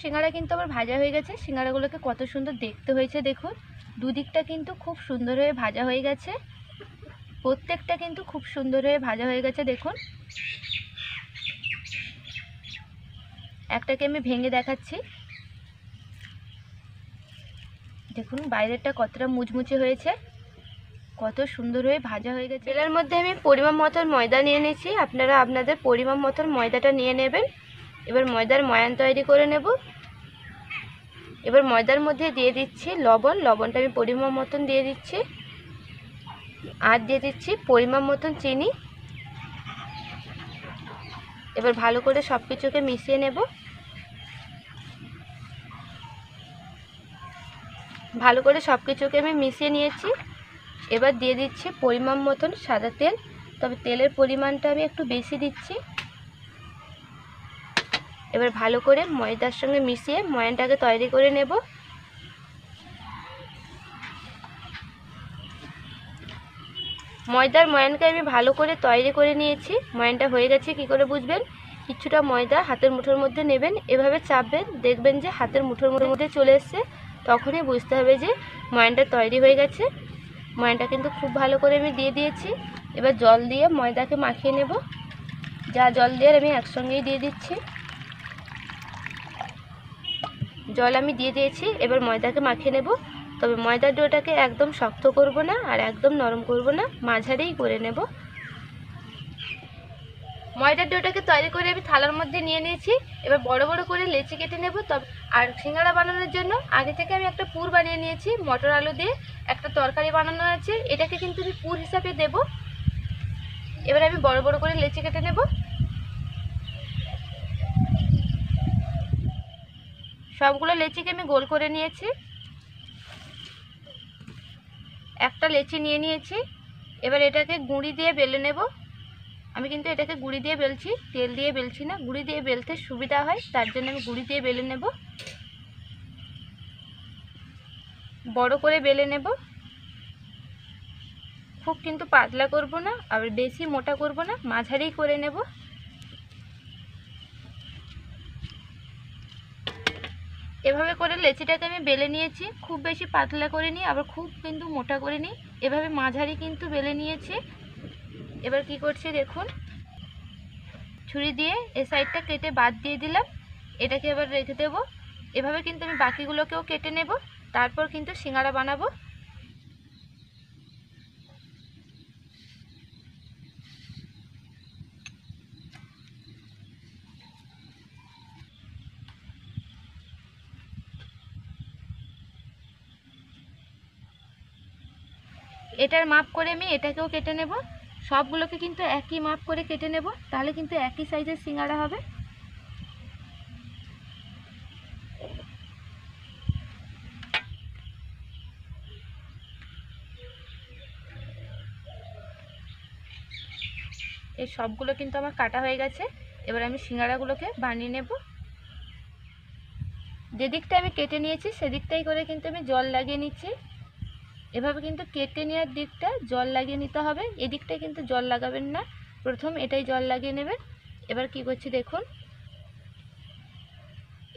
সিঙ্গাড়া কিন্তু আমার ভাজা হয়ে গেছে। সিঙ্গাড়াগুলোকে কত সুন্দর দেখতে হয়েছে দেখুন। দুদিকটা কিন্তু খুব সুন্দর হয়ে ভাজা হয়ে গেছে। প্রত্যেকটা কিন্তু খুব সুন্দর হয়ে ভাজা হয়ে গেছে দেখুন। একটাকে আমি ভেঙে দেখাচ্ছি। দেখুন বাইরেরটা কতটা মুচমুচে হয়েছে, কত সুন্দর হয়ে ভাজা হয়ে গেছে। তেলের মধ্যে আমি পরিমাণ মতন ময়দা নিয়ে নিয়েছি। আপনারা আপনাদের পরিমাণ মতন ময়দাটা নিয়ে নেবেন। এবার ময়দার ময়ান তৈরি করে নেব। এবার ময়দার মধ্যে দিয়ে দিচ্ছি লবণ। লবণটা আমি পরিমাণ মতন দিয়ে দিচ্ছি। আর দিয়ে দিচ্ছি পরিমাণ মতন চিনি। এবার ভালো করে সব কিছুকে মিশিয়ে নেব। ভালো করে সব কিছুকে আমি মিশিয়ে নিয়েছি। এবার দিয়ে দিচ্ছি পরিমাণ মতন সাদা তেল, তবে তেলের পরিমাণটা আমি একটু বেশি দিচ্ছি। এবার ভালো করে ময়দার সঙ্গে মিশিয়ে ময়ানটাকে তৈরি করে নেব। ময়দার ময়ানকে আমি ভালো করে তৈরি করে নিয়েছি। ময়ানটা হয়ে গেছে কি করে বুঝবেন? কিছুটা ময়দা হাতের মুঠোর মধ্যে নেবেন, এভাবে চাপবেন, দেখবেন যে হাতের মুঠোর মধ্যে চলে এসছে, তখনই বুঝতে হবে যে ময়ানটা তৈরি হয়ে গেছে। ময়ানটা কিন্তু খুব ভালো করে আমি দিয়ে দিয়েছি। এবার জল দিয়ে ময়দাকে মাখিয়ে নেব। যা জল দিয়ে আমি একসঙ্গেই দিয়ে দিচ্ছি। জল আমি দিয়ে দিয়েছি। এবার ময়দাকে মাখিয়ে নেব। তবে ময়দার ডোটাকে একদম শক্ত করব না আর একদম নরম করব না, মাঝারিই করে নেব। ময়দার ডোটাকে তৈরি করে আমি থালার মধ্যে নিয়ে নিয়েছি। এবার বড় বড় করে লেচি কেটে নেব। তবে আর সিঙ্গাড়া বানানোর জন্য আগে থেকে আমি একটা পুর বানিয়ে নিয়েছি। মটর আলু দিয়ে একটা তরকারি বানানো আছে, এটাকে কিন্তু আমি পুর হিসাবে দেব। এবার আমি বড় বড় করে লেচি কেটে নেব। সবগুলো লেচিকে আমি গোল করে নিয়েছি। একটা লেচি নিয়ে নিয়েছি। এবার এটাকে গুঁড়ি দিয়ে বেলে নেব। আমি কিন্তু এটাকে গুঁড়ি দিয়ে বেলছি, তেল দিয়ে বেলছি না। গুঁড়ি দিয়ে বেলতে সুবিধা হয়, তার জন্য আমি গুঁড়ি দিয়ে বেলে নেব। বড় করে বেলে নেব। খুব কিন্তু পাতলা করব না, আবার বেশি মোটা করব না, মাঝারি করে নেব। এভাবে করে লেচিটাকে আমি বেলে নিয়েছি। খুব বেশি পাতলা করে নিই, আবার খুব কিন্তু মোটা করে নিই। এভাবে মাঝারি কিন্তু বেলে নিয়েছি। এবার কি করছি দেখুন, ছুরি দিয়ে এ সাইডটা কেটে বাদ দিয়ে দিলাম। এটাকে এবার রেখে দেব। এভাবে কিন্তু আমি বাকিগুলোকেও কেটে নেব, তারপর কিন্তু সিঙ্গাড়া বানাবো। এটার মাপ করে আমি এটাকেও কেটে নেব। সবগুলোকে কিন্তু একই মাপ করে কেটে নেব, তাহলে কিন্তু একই সাইজের সিঙ্গাড়া হবে। এই সবগুলো কিন্তু আমার কাটা হয়ে গেছে। এবার আমি সিঙ্গাড়াগুলোকে বানিয়ে নেব। যেদিকটা আমি কেটে নিয়েছি সেদিকটাই করে কিন্তু আমি জল লাগিয়ে নিচ্ছি। এভাবে কিন্তু কেটে নেওয়ার দিকটা জল লাগিয়ে নিতে হবে, এদিকটায় কিন্তু জল লাগাবেন না। প্রথম এটাই জল লাগিয়ে নেবেন। এবার কি করছি দেখুন,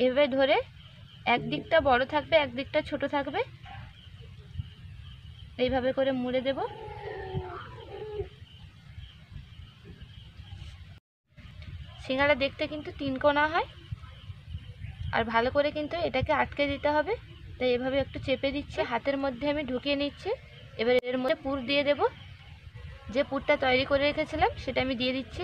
এভাবে ধরে একদিকটা বড় থাকবে, একদিকটা ছোট থাকবে, এইভাবে করে মুড়ে দেব। সিঙ্গাড়া দেখতে কিন্তু তিনকোনা হয়, আর ভালো করে কিন্তু এটাকে আটকে দিতে হবে। তাই এভাবে একটু চেপে দিচ্ছি, হাতের মধ্যে আমি ঢুকিয়ে নিচ্ছি। এবার এর মধ্যে পুর দিয়ে দেব। যে পুরটা তৈরি করে রেখেছিলাম সেটা আমি দিয়ে দিচ্ছি।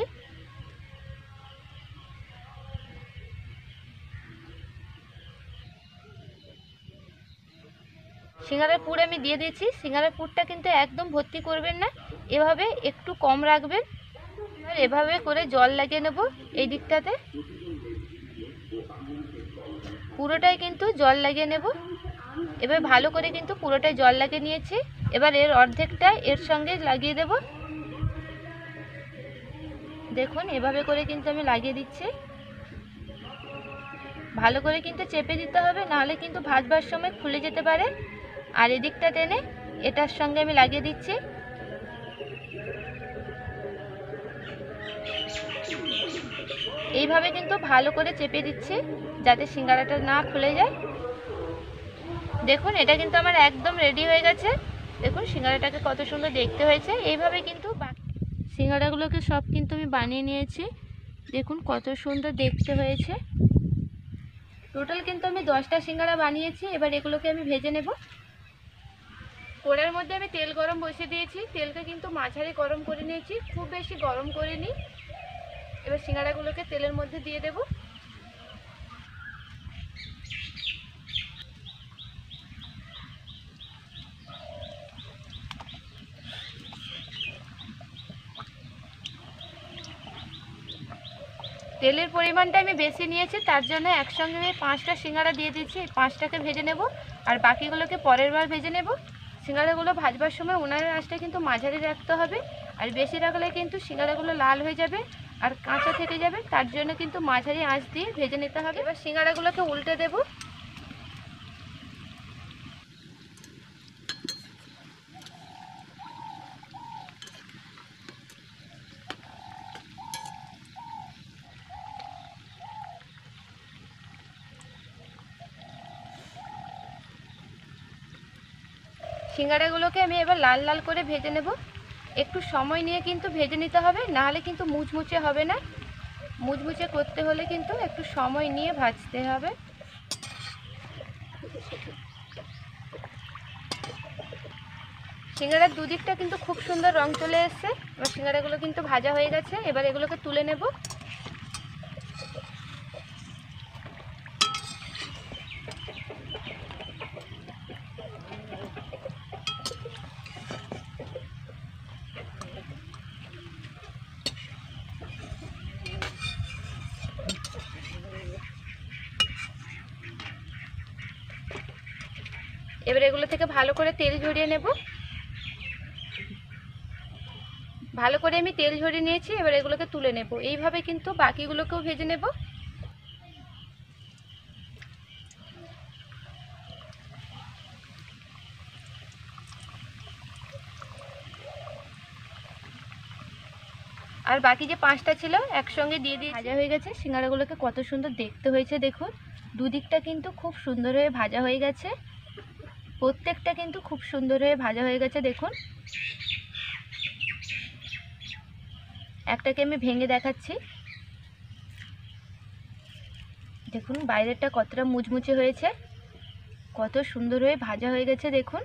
সিঙ্গাড়ার পুর আমি দিয়ে দিয়েছি। সিঙ্গাড়ার পুরটা কিন্তু একদম ভর্তি করবেন না, এভাবে একটু কম রাখবেন। আর এভাবে করে জল লাগিয়ে নেব এই দিকটাতে, পুরোটাই কিন্তু জল লাগিয়ে নেব। এবার ভালো করে কিন্তু পুরোটাই জল লাগিয়ে নিয়েছি। এবার এর অর্ধেকটা এর সঙ্গে লাগিয়ে দেব। দেখুন এভাবে করে কিন্তু আমি লাগিয়ে দিচ্ছি। ভালো করে কিন্তু চেপে দিতে হবে, নাহলে কিন্তু ভাজবার সময় খুলে যেতে পারে। আর এদিকটা টেনে এটার সঙ্গে আমি লাগিয়ে দিচ্ছি। এইভাবে কিন্তু ভালো করে চেপে দিচ্ছি, যাতে সিঙ্গাড়াটা না খুলে যায়। দেখুন এটা কিন্তু আমার একদম রেডি হয়ে গেছে। দেখুন সিঙ্গাড়াটাকে কত সুন্দর দেখতে হয়েছে। এইভাবে কিন্তু সিঙ্গাড়াগুলোকে সব কিন্তু আমি বানিয়ে নিয়েছি। দেখুন কত সুন্দর দেখতে হয়েছে। টোটাল কিন্তু আমি 10টা সিঙ্গাড়া বানিয়েছি। এবার এগুলোকে আমি ভেজে নেব। কড়াইয়ের মধ্যে আমি তেল গরম বসিয়ে দিয়েছি। তেলটা কিন্তু মাঝারি গরম করে নিয়েছি, খুব বেশি গরম করিনি। এবার সিঙ্গাড়াগুলোকে তেলের মধ্যে দিয়ে দেব। তেলের পরিমাণটা আমি বেশি নিয়েছি, তার জন্য একসঙ্গে 5টা সিঙ্গাড়া দিয়ে দিচ্ছি। এই 5টাকে ভেজে নেব আর বাকিগুলোকে পরের বার ভেজে নেব। সিঙ্গাড়াগুলো ভাজবার সময় উনানের আঁচটা কিন্তু মাঝারি রাখতে হবে, আর বেশি রাখলে কিন্তু সিঙ্গাড়াগুলো লাল হয়ে যাবে আর কাঁচা থেকে যাবে। তার জন্য কিন্তু মাঝারি আঁচ দিয়ে ভেজে নিতে হবে। এবার সিঙ্গাড়াগুলোকে উল্টে দেব। সিঙ্গাড়াগুলোকে আমি এবার লাল লাল করে ভেজে নেব। একটু সময় নিয়ে কিন্তু ভেজে নিতে হবে, নাহলে কিন্তু মুচমুচে হবে না। মুচমুচে করতে হলে কিন্তু একটু সময় নিয়ে ভাজতে হবে। সিঙ্গাড়ার দুদিকটা কিন্তু খুব সুন্দর রং চলে এসছে। এবার সিঙ্গাড়াগুলো কিন্তু ভাজা হয়ে গেছে। এবার এগুলোকে তুলে নেব। এবার এগুলো থেকে ভালো করে তেল ঝরিয়ে নেব। ভালো করে আমি তেল ঝরিয়ে নিয়েছি। এবার এগুলোকে তুলে নেব। এইভাবে কিন্তু বাকিগুলোকেও ভেজে নেব। আর বাকি যে 5টা ছিল একসঙ্গে দিয়ে দিয়ে ভাজা হয়ে গেছে। সিঙ্গাড়াগুলোকে কত সুন্দর দেখতে হয়েছে দেখুন। দুদিকটা কিন্তু খুব সুন্দর হয়ে ভাজা হয়ে গেছে। প্রত্যেকটা কিন্তু খুব সুন্দর হয়ে ভাজা হয়ে গেছে দেখুন। একটাকে আমি ভেঙে দেখাচ্ছি। দেখুন বাইরেরটা কতটা মুচমুচে হয়েছে, কত সুন্দর হয়ে ভাজা হয়ে গেছে দেখুন।